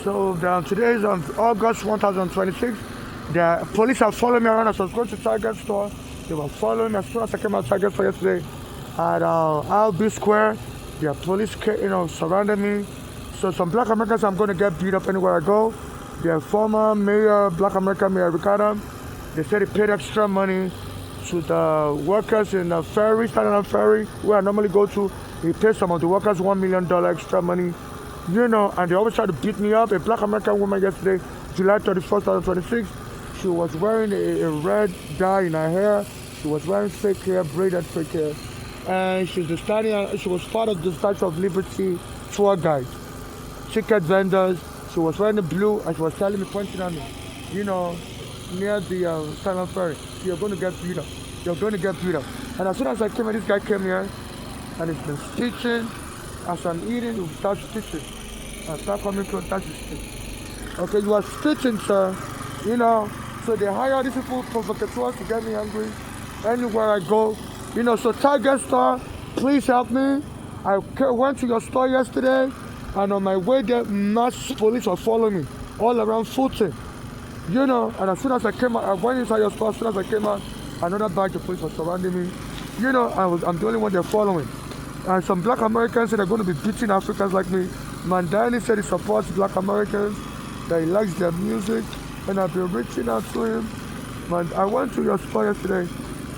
So today is on August 1026. The police have followed me around as I was going to Target store. They were following me as soon as I came out of Target store yesterday at RB Square. The police, surrounded me. So some Black Americans, I'm going to get beat up anywhere I go. The former mayor, Black American Mayor Ricardo, they said he paid extra money to the workers in the ferry, Staten Island Ferry, where I normally go to. He paid some of the workers $1 million extra money. And they always try to beat me up. A Black American woman yesterday, July 31st, 2026, she was wearing a red dye in her hair. She was wearing fake hair, braided fake hair. And she was part of the Statue of Liberty tour guide, ticket vendors. She was wearing the blue and she was telling me, pointing at me, near the Staten Ferry, you're going to get beat up. You're going to get beat up. And as soon as I came in, this guy came here and he's been stitching. As I'm eating, you start stitching. I start coming close, start stitching. Okay, you are stitching, sir. So they hire these people, provocateurs, to get me angry anywhere I go. So Target store, please help me. I went to your store yesterday, and on my way there, mass police were following me all around Fulton. And as soon as I came out, I went inside your store. As soon as I came out, another batch of police was surrounding me. I'm the only one they're following. And some Black Americans said they're going to be beating Africans like me. Mandani said he supports Black Americans, that he likes their music, and I've been reaching out to him. I went to your store yesterday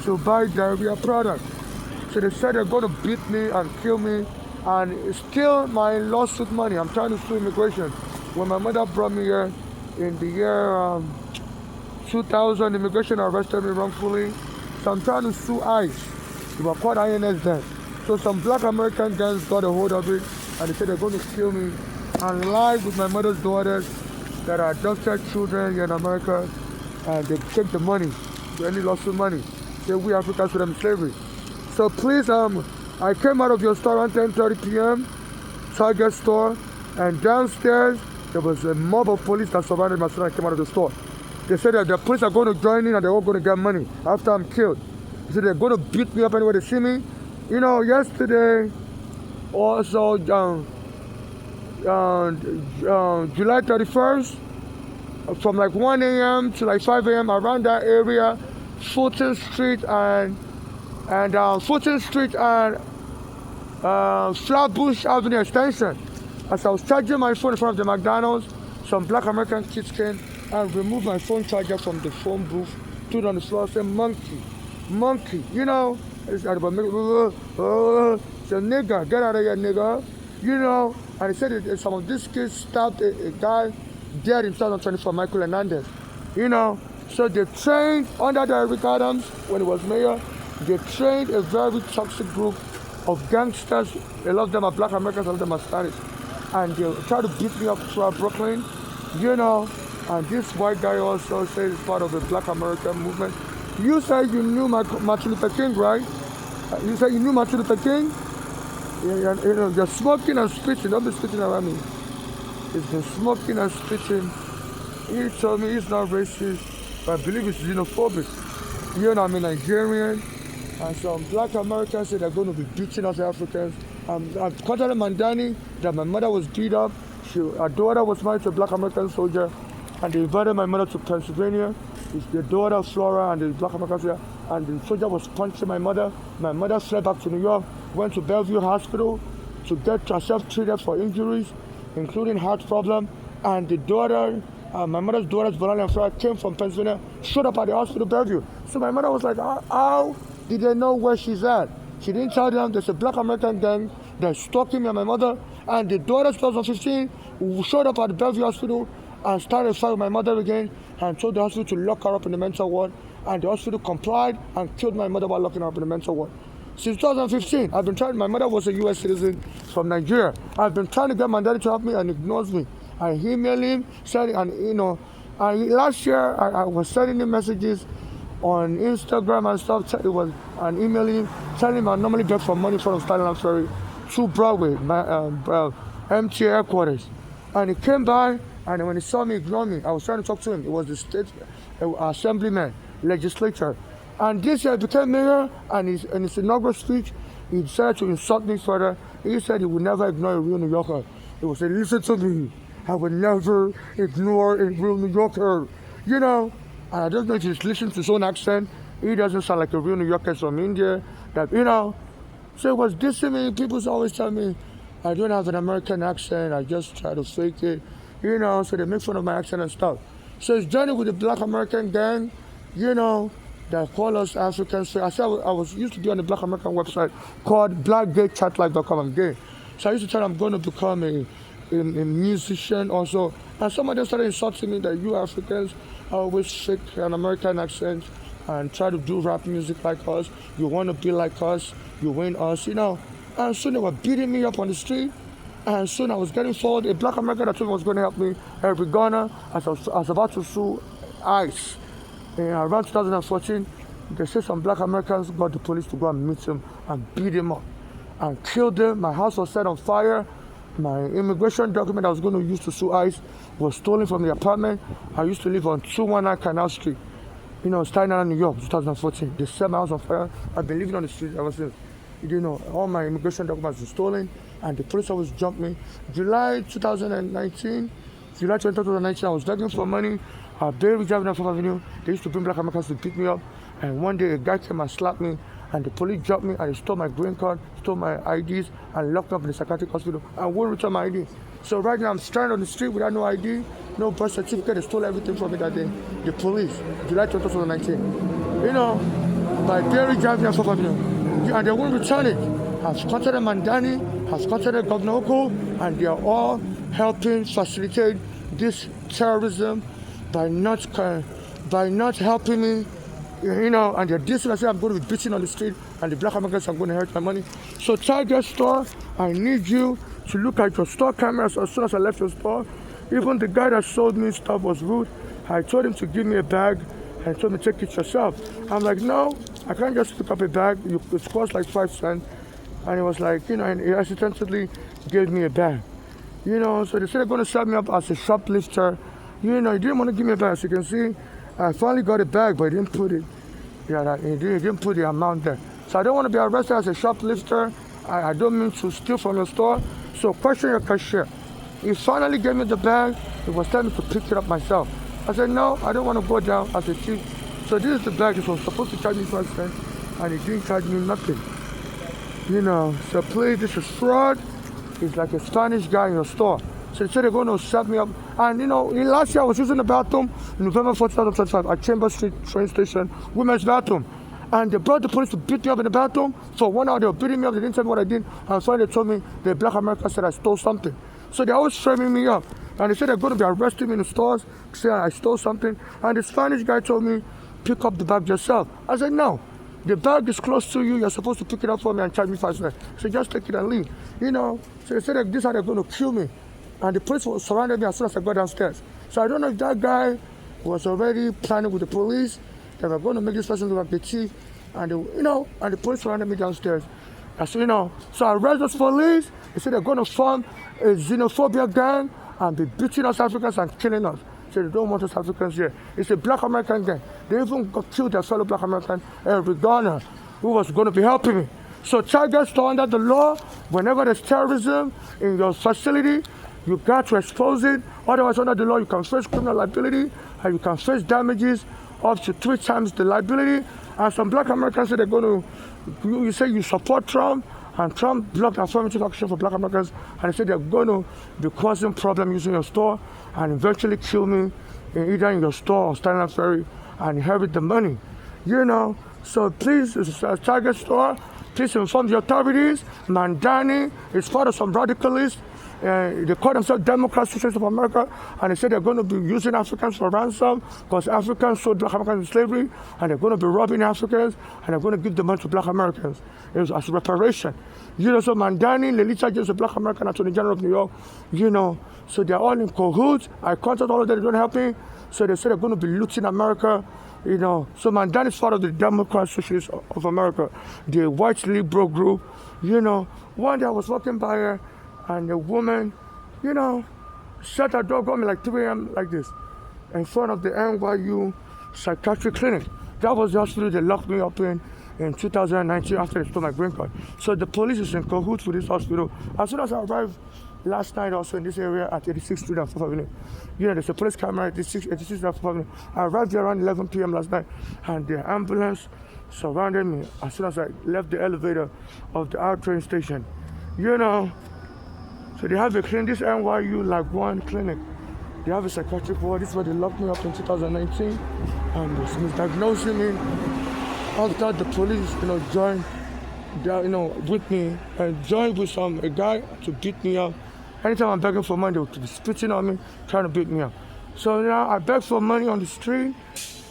to buy diarrhea products. So they said they're going to beat me and kill me and steal my lawsuit money. I'm trying to sue immigration. When my mother brought me here in the year 2000, immigration arrested me wrongfully. So I'm trying to sue ICE. They were called INS then. So some Black American gangs got a hold of it and they said they're going to kill me and lie with my mother's daughters that are adopted children here in America, and they take the money, any lawsuit money. Say we Africans put them in slavery. So please, I came out of your store around 10:30 p.m., Target store, and downstairs there was a mob of police that surrounded me as soon as I came out of the store. They said that the police are going to join in and they're all going to get money after I'm killed. They said they're going to beat me up anywhere they see me. Yesterday, also July 31st, from like 1 a.m. to like 5 a.m. around that area, Fulton Street and Flatbush Avenue Extension. As I was charging my phone in front of the McDonald's, some Black American kids came and removed my phone charger from the phone booth, threw it on the floor, said, monkey, it's a nigga, get out of here, nigga. And he said that some of these kids stabbed a guy dead in 2024, Michael Hernandez. So they trained under the Eric Adams when he was mayor. They trained a very toxic group of gangsters. A lot of them are Black Americans, a lot of them are Spanish. And they try to beat me up throughout Brooklyn, And this white guy also says he's part of the Black American movement. You said you knew Martin Luther King, right? You said you knew Martin Luther King? You're smoking and spitting. Don't be spitting around me. He's been smoking and spitting. He told me he's not racist, but I believe he's xenophobic. I'm a Nigerian, and some Black Americans say they're going to be beating us Africans. I've contacted Mandani that my mother was beat up. Her daughter was married to a Black American soldier, and they invited my mother to Pennsylvania. It's the daughter Flora and the Black American soldier, and the soldier was punching my mother. My mother fled back to New York, went to Bellevue Hospital to get herself treated for injuries, including heart problem. And the daughter, my mother's daughter's Valeria Flora, came from Pennsylvania, showed up at the hospital Bellevue. So my mother was like, how did they know where she's at? She didn't tell them there's a Black American gang that's stalking me and my mother. And the daughter, 2015, showed up at the Bellevue Hospital and started a fight with my mother again and told the hospital to lock her up in the mental ward. And the hospital complied and killed my mother while locking her up in the mental ward. Since 2015, I've been trying. My mother was a U.S. citizen from Nigeria. I've been trying to get my daddy to help me and ignores me. I email him, and last year I was sending him messages on Instagram and stuff. It was an email him, telling him I normally get some money from Staten Island Ferry to Broadway, MTA headquarters. And he came by, and when he saw me ignore me, I was trying to talk to him. It was the state assemblyman, legislature. And this year he became mayor, and in his inaugural speech, he decided to insult me further. He said he would never ignore a real New Yorker. He would say, listen to me. I would never ignore a real New Yorker. You know, and I just know if you listen to his own accent, he doesn't sound like a real New Yorker from India. That, so it was dissing me. People always tell me I don't have an American accent. I just try to fake it. So they make fun of my accent and stuff. So it's journey with the Black American gang, that call us Africans. So I said I was used to be on the Black American website called blackgaychatlife.com. I'm gay. So I used to tell them I'm going to become a musician also. And some of them started insulting me that you Africans always fake an American accent and try to do rap music like us. You want to be like us. You win us, And soon they were beating me up on the street. And soon I was getting followed. A Black American that told me was going to help me, Eric Garner, as I was about to sue ICE. In around 2014, they said some Black Americans got the police to go and meet him and beat him up and killed him. My house was set on fire. My immigration document I was going to use to sue ICE was stolen from the apartment. I used to live on 219 Canal Street, Staten Island, New York, 2014. They set my house on fire. I've been living on the street ever since. All my immigration documents were stolen, and the police always jumped me. July 2019, I was begging for money. Barely driving on 4th Avenue. They used to bring Black Americans to pick me up. And one day a guy came and slapped me, and the police jumped me, and they stole my green card, stole my IDs, and locked me up in the psychiatric hospital. I won't return my ID. So right now I'm stranded on the street without no ID, no birth certificate. They stole everything from me that day. The police, July 2019. By barely driving on 4th Avenue. And they won't return it. I've contacted Mandani, I've contacted Governor Oko, and they are all helping facilitate this terrorism by not helping me, and they're dissing. I say I'm going to be beating on the street, and the Black Americans are going to hurt my money. So Target store, I need you to look at your store cameras as soon as I left your store. Even the guy that sold me stuff was rude. I told him to give me a bag, and he told me take it yourself. I'm like, no, I can't just pick up a bag. It costs like 5 cents. And he was like, and he accidentally gave me a bag. So they said they're going to set me up as a shoplifter. He didn't want to give me a bag. As you can see, I finally got a bag, but he didn't put it. He didn't put the amount there. So I don't want to be arrested as a shoplifter. I don't mean to steal from your store. So question your cashier. He finally gave me the bag. It was time to pick it up myself. I said, no, I don't want to go down as a thief. So this is the bag. He was supposed to charge me 5 cents, and he didn't charge me nothing. So please, this is fraud. He's like a Spanish guy in your store. So they said they're going to set me up. And last year I was using the bathroom, November 4th, 2025, at Chambers Street train station, women's bathroom. And they brought the police to beat me up in the bathroom. For 1 hour they were beating me up. They didn't tell me what I did. And finally they told me the Black Americans said I stole something. So they're always framing me up. And they said they're going to be arresting me in the stores, say I stole something. And the Spanish guy told me, pick up the bag yourself. I said, no. The bag is close to you. You're supposed to pick it up for me and charge me 5 cents. So just take it and leave. So they said that this is how they're going to kill me. And the police surrounded me as soon as I got downstairs. So I don't know if that guy was already planning with the police. They were going to make this person look like a thief. And the police surrounded me downstairs. So I arrested those police. They said they're going to form a xenophobia gang and be beating us Africans and killing us. So they don't want us Africans here. It's a Black American gang. They even killed their fellow Black American, Eric Garner, who was going to be helping me. So Target store under the law, whenever there's terrorism in your facility, you got to expose it. Otherwise, under the law, you can face criminal liability and you can face damages up to 3 times the liability. And some Black Americans say they're going to, you say you support Trump, and Trump blocked affirmative action for Black Americans, and they said they're going to be causing problems using your store and eventually kill me either in your store or Staten Island Ferry and inherit the money. So please, it's a Target store. Please inform the authorities. Mandani is part of some radicalists. They call themselves Democrat Socialists of America, and they said they're going to be using Africans for ransom because Africans sold Black Americans in slavery, and they're going to be robbing Africans, and they're going to give the money to Black Americans as reparation. So Mandani, Lelita James, a Black American Attorney General of New York, so they're all in cahoots. I contacted all of them, they don't help me. So they said they're going to be looting America, So Mandani is part of the Democrat Socialists of America, the white liberal group. One day I was walking by her, and the woman, shut her door, got me like 3 a.m. like this, in front of the NYU psychiatric clinic. That was the hospital they locked me up in 2019 after they stole my green card. So the police is in cahoots with this hospital. As soon as I arrived last night also in this area at 86th Street and 4th Avenue. There's a police camera at 86th Street and 4th Avenue. I arrived there around 11 p.m. last night, and the ambulance surrounded me as soon as I left the elevator of the out train station. So they have a clinic, this NYU like one clinic. They have a psychiatric ward. This is where they locked me up in 2019 and they misdiagnosing me. After the police, joined, with me and joined with a guy to beat me up. Anytime I'm begging for money, they would be spitting on me, trying to beat me up. So now I beg for money on the street,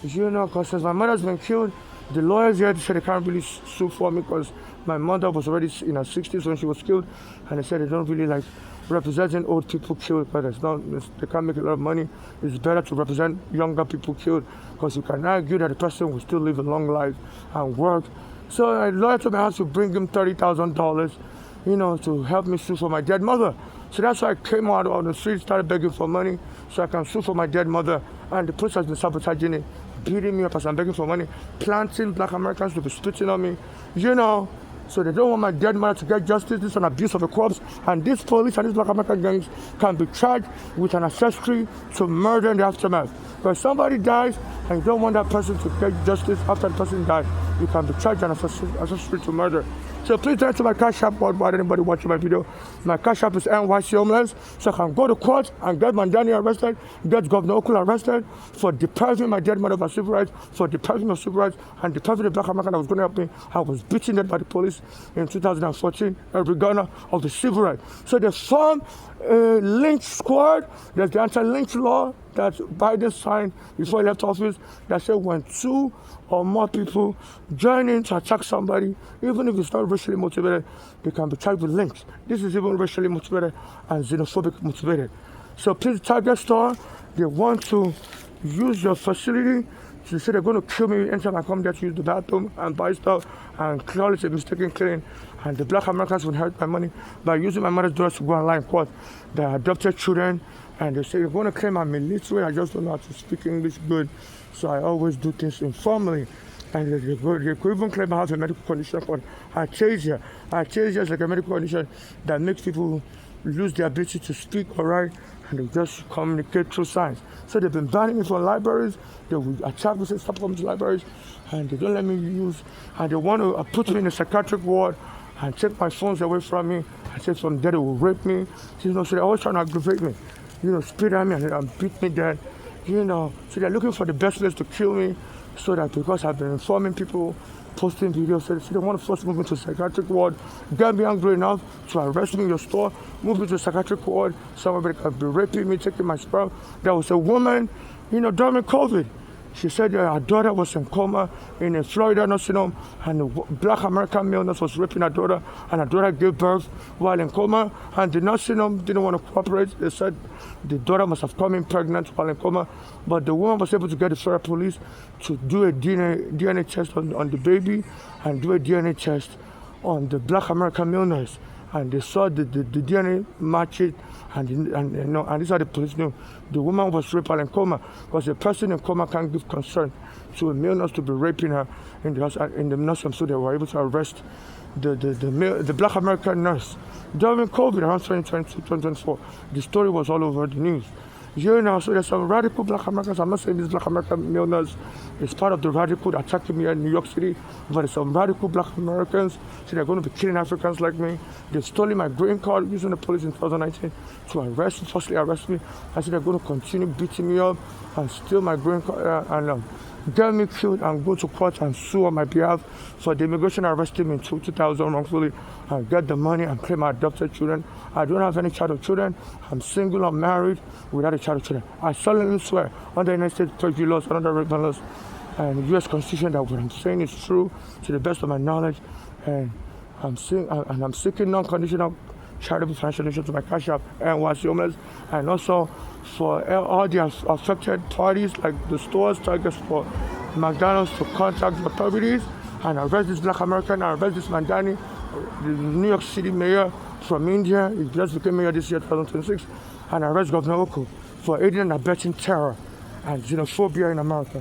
because since my mother's been killed, the lawyers here said they can't really sue for me because my mother was already in her 60s when she was killed, and they said they don't really like representing old people killed, but they can't make a lot of money. It's better to represent younger people killed because you can argue that the person will still live a long life and work. So a lawyer told me I have to bring him $30,000, to help me sue for my dead mother. So that's why I came out on the street, started begging for money so I can sue for my dead mother. And the police has been sabotaging it, beating me up as I'm begging for money, planting Black Americans to be spitting on me, So they don't want my dead mother to get justice. This is an abuse of a corpse. And these police and these Black American gangs can be charged with an accessory to murder in the aftermath. But if somebody dies and you don't want that person to get justice after the person died, you can be charged an accessory to murder. So please turn to my Cash App about anybody watching my video. My Cash App is NYC Homeless. So I can go to court and get Mandani arrested, get Governor Okul arrested for depriving my dead mother of her civil rights, for depriving her civil rights, and depriving the Black American that was going to help me. I was beaten dead by the police in 2014, every gunner of the civil rights. So they formed a lynch squad. There's the anti-lynch law that Biden signed before he left office that said when 2 or more people join in to attack somebody, even if it's not racially motivated, they can be charged with lynch. This is even racially motivated and xenophobic motivated. So please, Target Store, they want to use your facility. They say they're going to kill me anytime I come there to use the bathroom and buy stuff and call it a mistaken claim. And the Black Americans will inherit my money by using my mother's daughters to go online court. They're adopted children, and they say they're going to claim I'm illiterate. I just don't know how to speak English good, so I always do things informally. And they could even claim I have a medical condition called ataxia. Ataxia is like a medical condition that makes people lose their ability to speak or write, and they just communicate through signs. So they've been banning me from libraries. They will attack me, say stop coming to libraries, and they don't let me use. And they want to put me in a psychiatric ward and take my phones away from me. I said from there they will rape me. So they're always trying to aggravate me. Spit at me and beat me dead. So they're looking for the best place to kill me, so that because I've been informing people, posting videos, so they want to force me to a psychiatric ward, get me angry enough to arrest me in your store, move me to a psychiatric ward, somebody can be raping me, taking my sperm. There was a woman, during COVID. She said her daughter was in coma in a Florida nursing home, and a Black American male nurse was raping her daughter, and her daughter gave birth while in coma, and the nursing home didn't want to cooperate. They said the daughter must have come in pregnant while in coma, but the woman was able to get the Florida police to do a DNA test on the baby and do a DNA test on the Black American male nurse. And they saw the DNA match it, and this is how the police knew the woman was raped while in coma, because a person in coma can't give consent to a male nurse to be raping her in the nursing home. So they were able to arrest the Black American nurse during COVID around 2022, 2024. The story was all over the news. So there's some radical Black Americans. I'm not saying this Black American male nurse is part of the radical attacking me in New York City, but there's some radical Black Americans. So they're going to be killing Africans like me. They're stealing my green card using the police in 2019 to falsely arrest me. I said they're going to continue beating me up and steal my green card and get me killed and go to court and sue on my behalf for the immigration arresting me in 2000 wrongfully and get the money and claim my adopted children. I don't have any child of children. I'm single, I'm married, without a child of children. I solemnly swear under United States Treasury laws, under rape laws, and the U.S. Constitution that what I'm saying is true to the best of my knowledge, and I'm seeking non-conditional charitable financial donation to my Cash App and NYC Homeless, and also for all the affected parties like the stores, Targets, for McDonald's to contact the authorities and arrest this Black American, and arrest this Mandani, the New York City mayor from India. He just became mayor this year, 2026, and arrest Governor Okul for aiding and abetting terror and xenophobia in America.